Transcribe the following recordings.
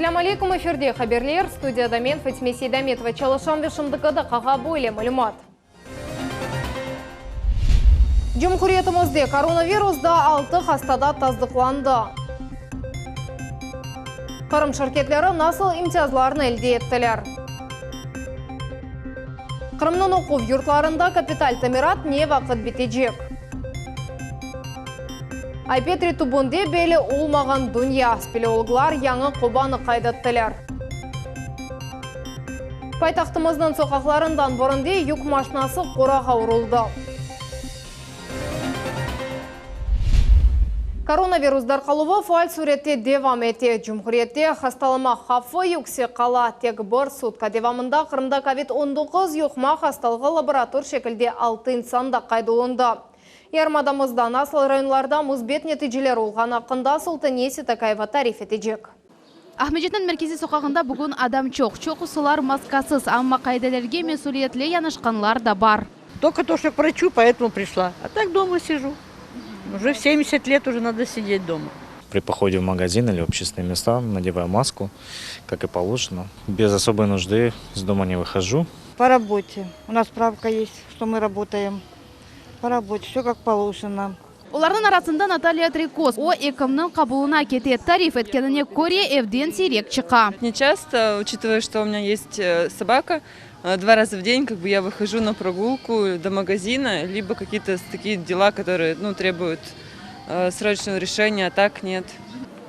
Ассаламу алейкум, эфирде хаберлер, студияда мен Фатиме Сейдаметова чалышам вешімдікіді қаға бойле мәлімат. Жұмқұриетімізде коронавирусда 6 хастада таздықланды. Қырым шіркетлері насыл имтиязларын әлде еттілер. Қырымның оқу юртларында капиталь тамират не вақыт бітежек. Айпетри тубунде белі олмаған дүния, спелеологлар яңы қобаны қайдаттылар. Пайтақтымыздың соқақларындан бұрынде юк машинасы қораға ұрылды. Коронавирусдар қалуы фуаль суретте девам ете. Жұмқұриетте хасталыма хафы юксе қала тек бір сутка девамында Қырымда COVID-19 юқма хасталғы лаборатор шекілде 6 инсанда қайдылынды. Ярмадамызда насыл районларда мұзбет нәтижелер олған ақында Султанеси Такаева тариф етежек. Ахмеджеттің меркези соқағында бүгін адам жоқ. Чоқысылар маскасыз, амма қайдалерге месулиетле янышқанлар да бар. Только то, что к врачу, поэтому пришла. А так дома сижу. Уже в 70 лет уже надо сидеть дома. При походе в магазин или общественные места надеваю маску, как и положено. Без особой нужды из дома не выхожу. По работе. У нас справка есть, что мы работаем. По работе, все как положено. Олардың арасында Наталья Трикос о екімнің қабылына кете тариф еткеніне көре евден сирек чықа. Не часто, учитывая, что у меня есть собака, 2 раза в день я выхожу на прогулку до магазина, либо какие-то такие дела, которые требуют срочного решения, а так нет.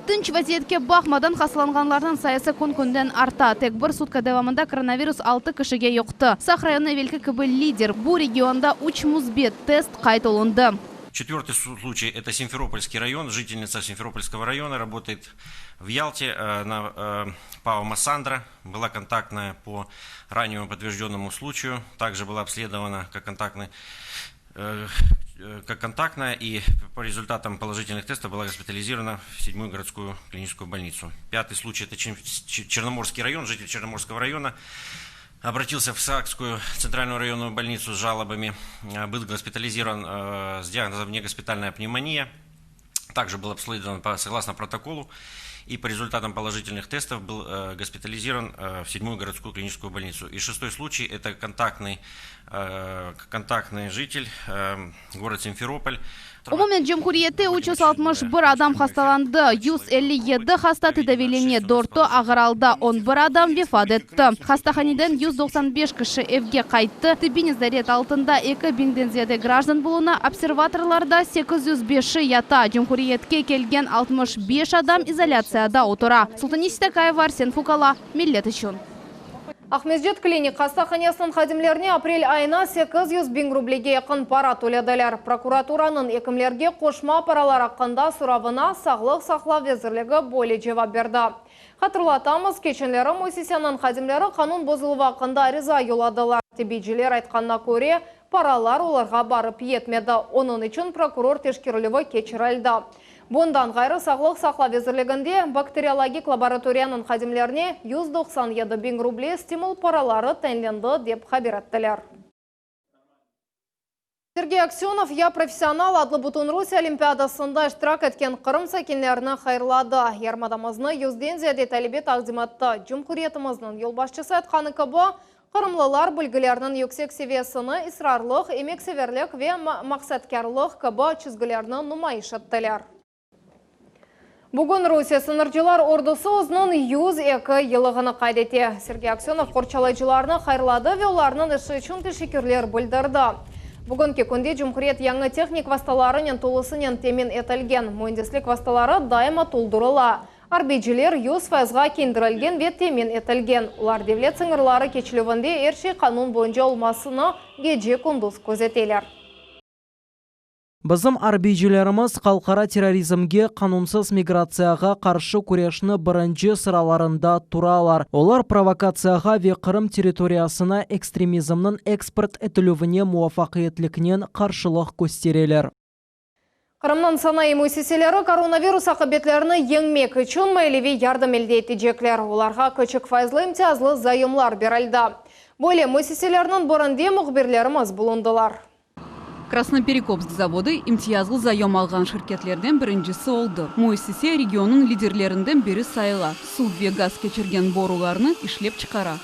Тынч вазиетке бақмадан хасыланғанлардың сайысы күн-күнден арта. Тек бір сутка девамында коронавирус 6 кішіге йоқты. Сақ районы велкі кібі лидер. Бұл регионда 3 мұзбет тест қайтылынды. 4-й случай – это Симферопольский район. Жительница Симферопольского района работает в Ялте на ПАО «Массандра». Была контактная по раннему подтвержденному случаю. Также была обследована как контактная и по результатам положительных тестов была госпитализирована в 7-ю городскую клиническую больницу. 5-й случай – это Черноморский район. Житель Черноморского района обратился в Саакскую центральную районную больницу с жалобами, был госпитализирован с диагнозом негоспитальная пневмония, также был обследован согласно протоколу и по результатам положительных тестов был госпитализирован в 7-ю городскую клиническую больницу. И 6-й случай – это контактный житель, город Симферополь. Умумен Жұмқұриетте 361 адам хасталанды, 157 хаста тедавелене дорто ағыралды, 11 адам вефад етті. Хастаханиден 195 кіші евге қайтты, тібін зарет алтында 2 бинден зияде граждан болуна, обсерваторларда 805 ята. Жұмқұриетке келген 65 адам изоляцияда отыра. Султанеси Такаева, Арсен Фукала, миллет үшін. Ахмеджет клиник Хастаханиясының қадимлеріне апрель айына 800 000 рублеге яқын пара төледілер. Прокуратураның екімлерге қошма паралар аққанда сұрабына сағлық сақлау везірлігі боле жевап берді. Қатырлатамыз, кеченлері Мойсисянның қадимлері қанун бұзылуы ақында ариза yoladылар. Тебейджілер айтқанна көре, паралар оларға барып етмеді. Оның үшін прокурор тешкерілігі кечірілді. Бұндан ғайры сағлық сақлау везірлігінде бактериологик лабораторияның қадимлеріне 197 000 рубле стимул паралары тәнленді деп хабар еттілер. Сергей Аксенов «Я профессионал» адлы Бутунруси олимпиадасында іштірак еткен Қырым сәкенлеріне қайырлады. Ярмадамызны 100-ден зияде тәлібет ағзиматты. Жұмқұриетіміздің елбасшысы айтқаны кібі, Қырымлылар бүлгілерінің yüksek севесіні исрарлық, емексеверлік ве мақсаткерлік кібі чүзгілерінің нумайыш еттілер. Бүгін Русия сынырчылар ордысы ұзының 102 елығыны қайдете. Сергей Аксенов қорчалайчыларыны қайырлады ве оларының іші үшін тешекерлер бүлдірді. Бүгінгі күнде Жұмқұриет яңы техник васталарының толысының темен етілген. Мөндеслік васталары дайыма толдырыла. Арбейджілер 100%-ға кендірілген ве темен етілген. Олар девлет сыңырлары кечілігінде ерші қанун бойынша олмасыны геже күндіз көзетелер. Бізім арбейджілеріміз қалқара терроризмге, қанунсыз миграцияға қаршы күрешіні бірінші сыраларында тұралар. Олар провокацияға ве Қырым территориясына экстремизмнің экспорт етілуіне муафақиетлікінен қаршылық көстерелер. Қырымның санайы мөсеселері коронавирус ақыбетлеріні еңмек үшін мәйлеве ярдым елде етежеклер. Оларға көчік файзлы имтиазлы зайымлар берілді. Боле мөсеселерінің бұрынде мұғберлеріміз бұлындылар. Красноперекопск заводы имтиязлы заем алған шirketlerden birincisi oldu. Muessese regionun liderlerinden biri sayıla. Su ve gaz geçirgen borularını işlep çıkara.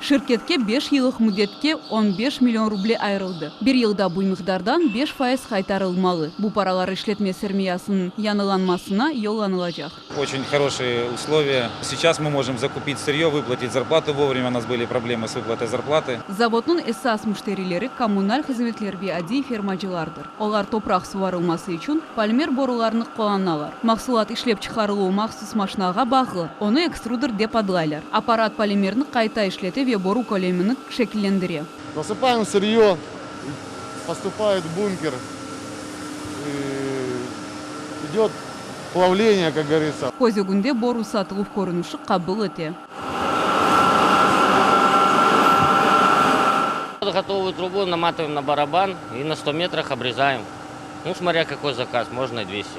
Şirketke 5 yıllık müddetke 15 milyon ruble ayrıldı. Bir yılda bu miktardan 5% kaytarılmalı. Bu paralar işletme sermayesinin yanılanmasına yollanılacak. Очень хорошие условия. Сейчас мы можем закупить сырье, выплатить зарплату вовремя. У нас были проблемы с выплатой зарплаты. Zavodun esas müşterileri kommunal hizmetler ve adi firmacılardır. Onlar toprak suvarılması için polimer borularını kullanırlar. Mahsulat işlep çıkarılığı mahsus maşinaga bağlı. Onu ekstruder dep adlaylar. Aparat polimerini kayta işlete ve boru kolemini şekillendiriyor. Насыпаем сырье, поступает в бункер, идет плавление, как говорится. Közegünde boru satılıp korunuşu kabul ete. Готовую трубу наматываем на барабан и на 100 метрах обрезаем. Ну, смотря какой заказ, можно и 200.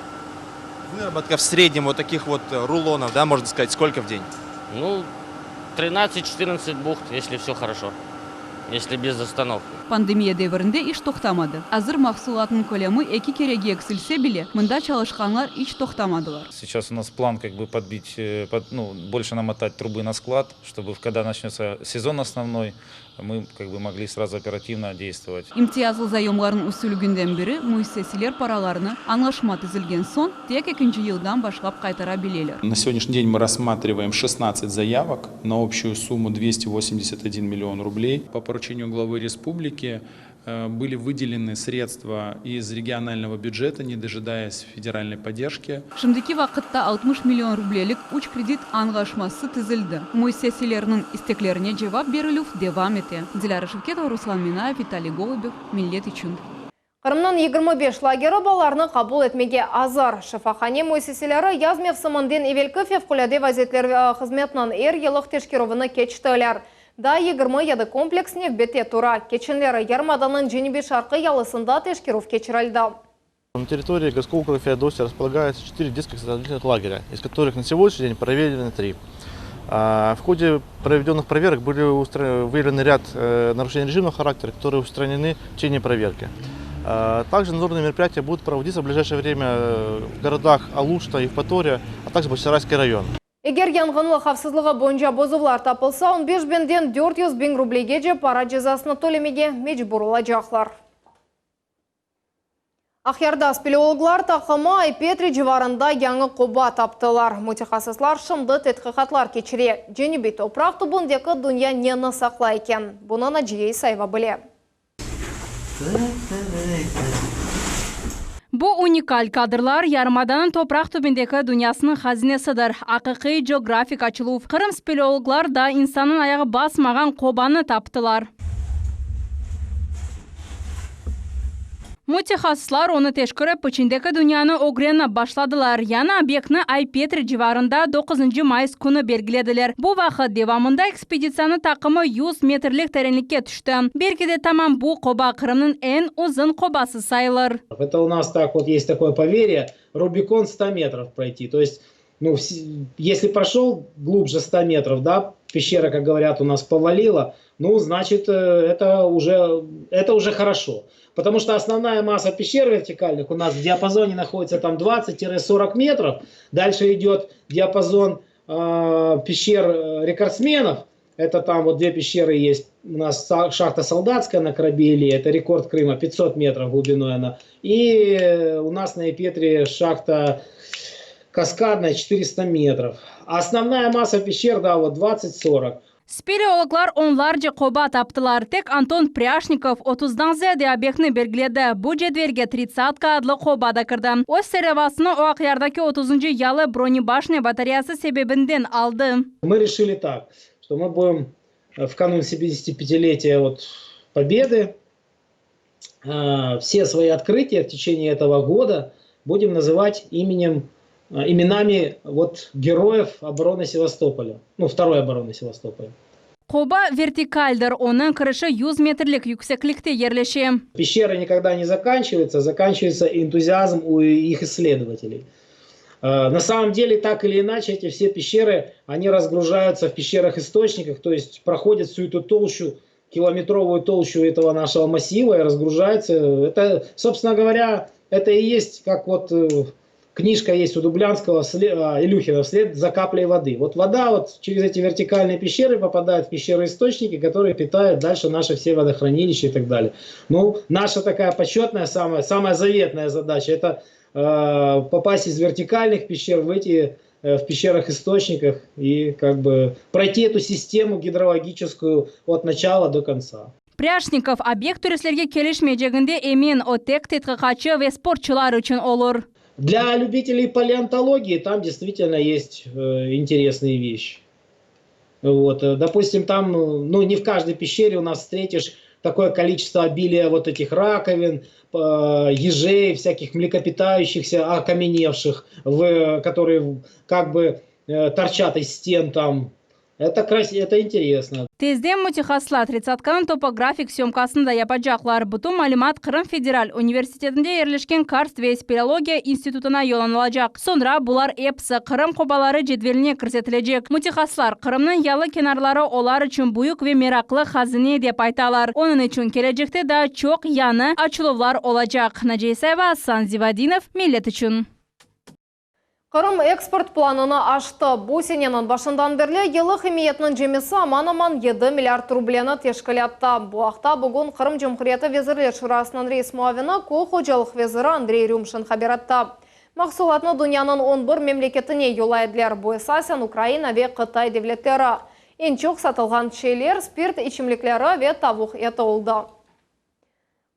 Выработка в среднем вот таких вот рулонов, да, можно сказать, сколько в день? Ну, 13-14 бухт, если все хорошо, если без остановки. Pandemiya devrinde iş toxtamadı. Hazır mahsulatın kolemi 2 kerege eksilse bile, mında çalışkanlar hiç toxtamadılar. Сейчас у нас план как бы подбить, больше намотать трубы на склад, чтобы когда начнется сезон основной, мы как бы могли сразу оперативно действовать. İmtiyazlı zayomların usulünden biri, müesseseler paralarını anlaşma tüzülgen son, tek 2. yıldan başlap kaytarabileler. На сегодняшний день мы рассматриваем 16 заявок на общую сумму 281 миллион рублей. По поручению главы республики были выделены средства из регионального бюджета, не дожидаясь федеральной поддержки. Şimdiki vakitte 60 milyon rublelik 3 kredit anlaşması tüzüldü. Müesseselerinin isteklerine cevap verilip devam etti. Dilara Şevketova, Ruslan Minayev, Vitaliy Golubov, Millet için. Qırımның 25 лагері баларны қабыл етмеге азар. Шифахане müesseselері яз мевсімінден евелкі февкуляде вазетлер қызметінің елік тешкеровыны кечтілер. Да 27 комплексіне бете тура. Кечінлері Ярмаданын Женебе шарқы ялысында тешкеров кечірілді. На территории городского округа Феодосия располагается 4 детских лагеря, из которых на сегодняшний день проверены 3. В ходе проведенных проверок были выявлены ряд нарушений режимного характера, которые устранены в течение проверки. Также надзорные мероприятия будут проводиться в ближайшее время в городах Алушта, Евпатория, а также Бахчисарайский район. Егер янгынлы қавсызлығы бойынша бозулар тапылса, 15 бенден 400 бен рублеге же пара жазасыны төлемеге мecbur olacaklar. Ақярда спелеологлар тақымы Айпетри живарында яңы қоба таптылар. Мутехасыслар шымды тетқиқатлар кечіре. Женебе топрақ тұбындекі дүния нені сақла екен. Бұны Наджия Исаева біле. Bu unikal kadrlar Yarımadanın toprak tübündeki dünyasının hazinesidir. Haqiqi geografik açılу. Kırım speleologlar da insanın ayağı basmagan kobanı taptılar. Mütehassıslar onu teşkirip içindeki dünyanı öğrenmeye başladılar. Yani obyektini Aypetri civarında 9. Mayıs günü belgilediler. Bu vakit devamında ekspedisiyanın takımı 100 metrlik derinlikке düştü. Belki de tamam bu koba Kırım'ın en uzun kobası sayılır. Это у нас так вот есть такое поверье, Рубикон 100 метров пройти. То есть, если прошел глубже 100 метров, да, пещера, как говорят, у нас повалила, значит, это уже хорошо. Потому что основная масса пещер вертикальных у нас в диапазоне находится там 20-40 метров. Дальше идет диапазон пещер рекордсменов. Это там вот 2 пещеры есть. У нас шахта Солдатская на Корабеле, это рекорд Крыма, 500 метров глубиной она. И у нас на Епетре шахта Каскадная, 400 метров. А основная масса пещер, да, вот 20-40. Speleologlar onlarca koba taptılar. Tek Anton Pryashnikov 30'dan ziyade obyektini belgiledi. Bu cedverge 30 adlı koba da kırdı. O serevasını o Ақyardaki 30. yalı bronebashne батареясы sebebinden aldı. Мы решили так, что мы будем в канун 75-летия Победы все свои открытия в течение этого года будем называть именами героев обороны Севастополя, второй обороны Севастополя. Koba vertikaldir, onun kırışı 100 metrlik yükseklikte yerleşiyor. Пещера никогда не заканчивается, заканчивается энтузиазм у их исследователей. На самом деле, так или иначе, эти все пещеры, они разгружаются в пещерах-источниках, то есть проходят всю эту толщу километровую толщу этого нашего массива и разгружается. Это, собственно говоря, это и есть, как вот книжка есть у Дублянского, Илюхина, «Вслед за каплей воды». Вот вода вот через эти вертикальные пещеры попадает в пещеры-источники, которые питают дальше наши все водохранилища и так далее. Ну, наша такая почетная, самая заветная задача – это попасть из вертикальных пещер в эти в пещерах-источниках и как бы пройти эту систему гидрологическую от начала до конца. Пряшников объект туристлерге келишмейжегинде эмен отек теткачы ve спортчылар үшін olur. Для любителей палеонтологии там действительно есть интересные вещи. Вот, допустим, там, ну, не в каждой пещере у нас встретишь такое количество обилия вот этих раковин, ежей, всяких млекопитающихся, окаменевших, которые как бы торчат из стен там. Это красиво, это интересно. Тезден мутихаслар 30-канын топографик съемкасында yapacaklar. Бұтын малимат Қырым Федераль университетінде ерлешкен карст ve спелеология институтына yollanılacak. Sonra бұлар эпсы Қырым қобалары жедвеліне кірсетілежек. Мутихаслар Қырымның ялы kenarları олар үшін бұйық ve meraklı hazine деп айталар. Onun için gelecekte de çok yanı açılımlar olacak. Najiseva Асан Зивадинов, Millet için. Қырым экспорт планını ашты. Бұл сененің башындан бірлі елі химиетінің жемесі аман-аман 7 миллиард рублені тешкілетті. Бұл ақта бүгін Қырым Жемхуриеті везірлер шурасының рейс муавины Ко Ходжалық везірі Андрей Рюмшин хабаратты. Мақсулатны дүнияның 11 мемлекетіне юлайдылар. Бұл эсасен Украина ве Қытай девлеттері. Ең çok сатылған шейлер, спирт içimliklері ве тавуқ еті олды.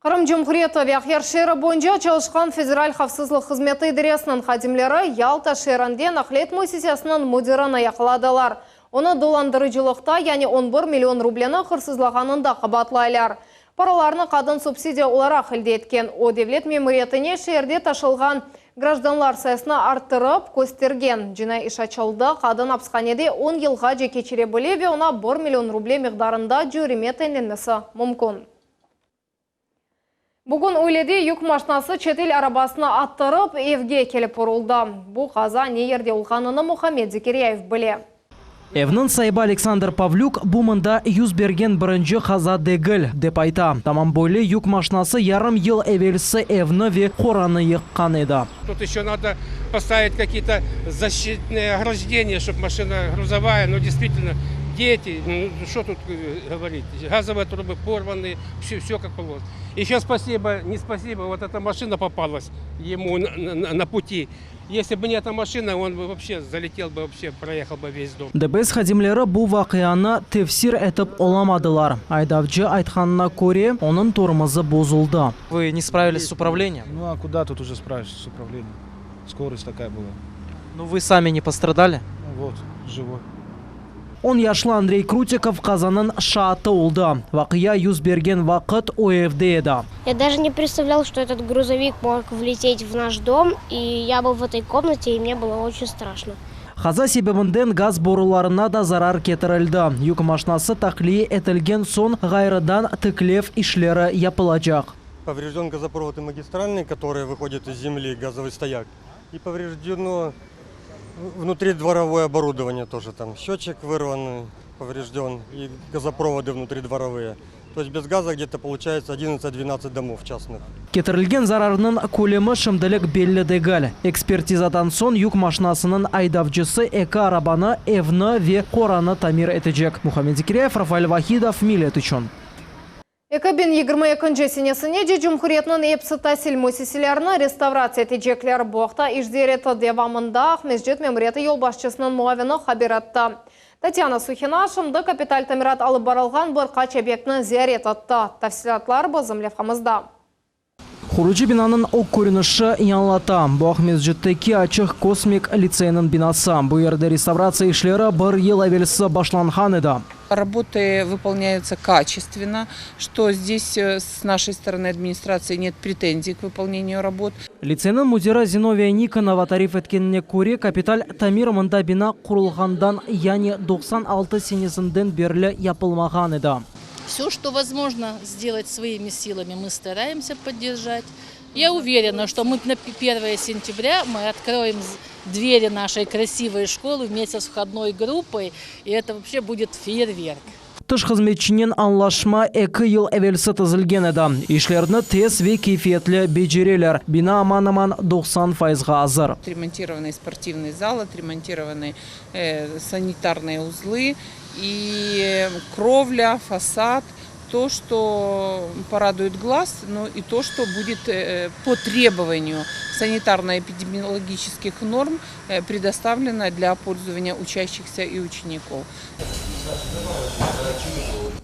Қырым Жемхуриеті вяхер шері бойынша çalışқан федераль хавсызлық қызметі идересінің қадимлері Ялта шерінде нақлет мөсесесінің мөдерін аяқладылар. Оны доландырыжылықта, яғни 11 миллион рублені қырсызлағанында қабатлайлар. Параларны қадын субсидия олара қылды еткен. О девлет мемориетіне шерде ташылған гражданлар сайысына арттырып көстерген. Жинай іш açılды, қадын апсқанеде 10 елға жекечере білеве она 1 миллион рубле миқдарында жүреме тәйненмесі мүмкін. Бүгін өйледе юк машинасы четел арабасына аттырып, евге келіп ұрылды. Бұл қаза не ерде ұлғаныны Мұхаммед Зекерияев біле. Evnin сайбы Александр Павлюк бумында юз берген бірінші қаза дегіл деп айта. Тамам бойлы юк машинасы ярым ел эвелісі evni ве қораны еққан еді. Тут еще надо поставить какие-то защитные ограждения, чтобы машина грузовая, но действительно дети, ну что тут говорить, газовые трубы порваны, все как положено. Еще спасибо, не спасибо, вот эта машина попалась ему на пути. Если бы не эта машина, он бы вообще залетел бы, вообще проехал бы весь дом. Дебес хадимлері бұл вақияны тефсир етіп оламадылар. Айдавчы айтқанына көре, оның тормозы бозылды. Вы не справились с управлением? Ну а куда тут уже справишься с управлением? Скорость такая была. Ну вы сами не пострадали? Вот, живой. Он яшлы Андрей Крутиков қазанын шааты олды. Вақия юз берген вақыт ОФД еді. Я даже не представлял, что этот грузовик мог влететь в наш дом, и я был в этой комнате, и мне было очень страшно. Қаза себебінден газ боруларына да зарар кетірілді. Юк машинасы тақлие етілген сон ғайрыдан тіклев ишлері япылacak. Поврежден газопровод и магистральный, который выходит из земли, газовый стояк. И повреждено внутридворовое оборудование тоже. Там счетчик вырван, поврежден, и газопроводы внутридворовые. То есть без газа где-то получается 11-12 домов частных. Кетірілген зарарының көлемі шымдылық белі дегіл. Экспертизадан сон юк машинасының айдавчысы эка арабаны evni ве қораны тамир етecek. Мұхаммед Зекерияев, Рафаэль Вахидов, Millet үшін. Экабин 22 сенесіне де Жумхуриетінің епсі тәсіл мөсеселеріні реставрация етecekler бұқта ішдереті девамында Ахмезжет мемориеті елбасшысының муавины хабиратты. Татьяна Сухина шымды капиталь тамират алып барылған бір қач объектіні зиярет атты. Тәфсилатлар бізім левхамызда. Хуручи бинаның оқ көрініші янлата. Бұл Ахмезжеттеки ачық космик лицейінің бинасы. Бұл ерде реставрация ишлері бір ел әвелісі башланған еді. Работы выполняются качественно, что здесь с нашей стороны администрации нет претензий к выполнению работ. Лицейның музера Зиновия Никонова тариф еткеніне көре капиталь тамир мында бина құрылғандан, яғни 96 сенесінден берлі япылмаған еді. Все, что возможно сделать своими силами, мы стараемся поддержать. Я уверена, что мы на 1 сентября мы откроем двери нашей красивой школы вместе с входной группой, и это вообще будет фейерверк. Тыш қызметчинен анлашма 2 ел әвелсі тізілген еді. Ишлерді тез ве кейфетлі бежерелер. Бина аман-аман 90% азыр. Отремонтированы спортивный зал, отремонтированы санитарные узлы и кровля, фасад. То, что порадует глаз, но и то, что будет по требованию санитарно-эпидемиологических норм предоставлено для пользования учащихся и учеников.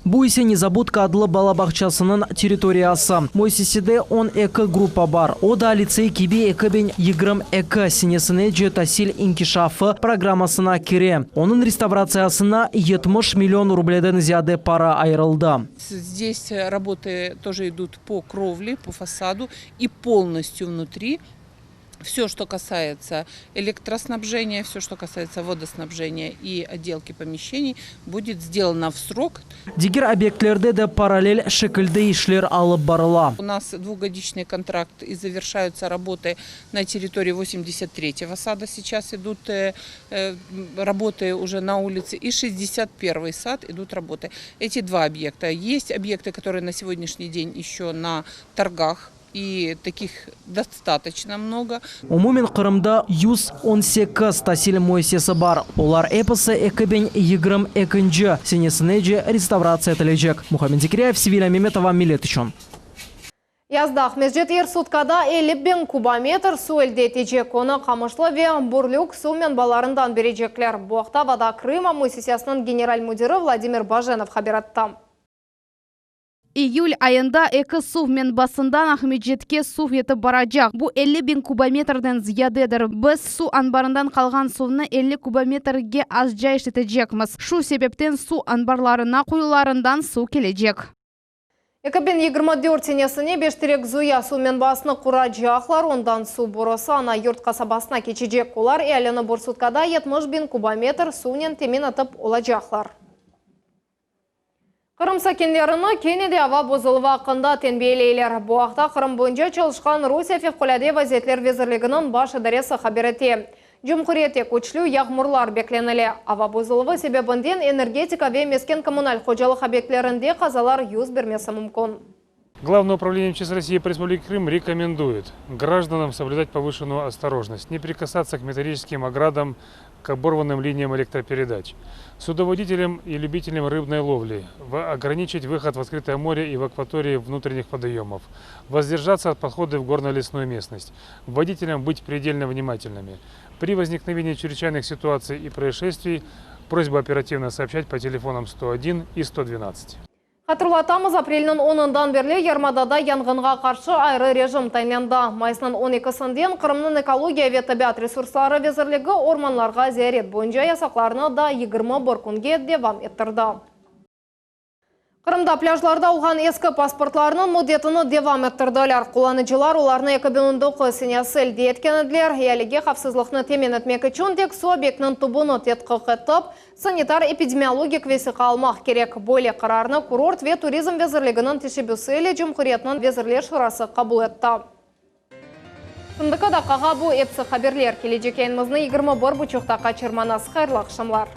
Буйсе незабудка адлы балабақчасының территориясы. Мойсесіде 12 группа бар. Ода лицей кебе екібен 22 сенесіне жетасил инкишафы программасына кере. Оның реставрациясына 70 миллион рубледен зияде пара айрылды. Здесь работы тоже идут по кровле, по фасаду и полностью внутри. Все, что касается электроснабжения, все, что касается водоснабжения и отделки помещений, будет сделано в срок. Дигер объектлерде де параллель шекілді ишлер алып барыла. У нас двухгодичный контракт и завершаются работы на территории 83-го сада. Сейчас идут работы уже на улице. И 61-й сад идут работы. Эти два объекта. Есть объекты, которые на сегодняшний день еще на торгах. И таких достаточно много. Умумен Қырымда 118 тасил мойсесі бар. Олар эпосы экібен 22 сенесінеже реставрация тілежек. Мухаммед Зикиряев, Севиля Меметова, Милет үшін. Яздақ межет ер суткада 50 кубометр су әлдетежек. Оны Қамышлы ве Бурлюк су мен баларындан бережеклер. Буақта Вода Крыма муссисиясының генераль-мудирі Владимир Баженов хабиратта. Июль айында экі сув мен басындан Ахмеджетке сув еті баражақ. Бұл 50 000 кубометрден зиядедір. Біз су анбарындан қалған сувны 50 кубометрге аз жай іштетежекміз. Шу себептен су анбарларына қойыларындан су кележек. 2024 сенесіне бештерек зуя су мен басыны құра жақлар, ондан су бұрысы ана юрт қасабасына кечежек. Олар әліні Бурсуткада 70 000 кубометр суынен темен атып ола жақлар. Қырым сакендеріні кенеде ава бозылыва қында тенбейлейлер. Бұақта Қырым бойынша çalışқан Русия февқоляде вазиетлер везірлігінің баш адаресы хабирете. Жұмқұрете көчлю яғмұрлар бекленілі. Ава бозылывы себебінден энергетика ве мескен коммуналь қожалық объектлерінде қазалар юз бермесі мүмкін. Главное управление МЧС России по Республике Крым рекомендует гражданам соблюдать повышенную осторожность, не прикасаться к металлическим оградам, к оборванным линиям электропередач. Судоводителям и любителям рыбной ловли ограничить выход в открытое море и в акватории внутренних водоемов, воздержаться от подхода в горно-лесную местность, водителям быть предельно внимательными. При возникновении чрезвычайных ситуаций и происшествий просьба оперативно сообщать по телефонам 101 и 112. Қатырлатамыз апрелінің 10-дан берлі Ярмадада янгынға қаршы айры режим тайнленді. Майсының 12-сінден Қырымның экология ве табиат ресурслары везірлігі орманларға зиярет бойынша ясақларыны да 20 боркунге девам еттірді. Қырымда пляжларда олған ескі паспортларының мұдетіні девам еттірділер. Құланыжылар оларыны 2019 сенесі деткенеділер. Еліге қапсызлықны темен етмек үшін тек су объектінің тұбыны тетқық етіп, санитар-эпидемиологик весі қалмақ керек. Бойле қарарыны курорт ве туризм везірлігінің тешебюсі Жұмқұретінің везірлер шырасы қабыл етті. Сындықы да қаға бұ епсі қаберлер. Келечекенімізні 21 бұчықтаққа черманасы қайырлы ақшамлар.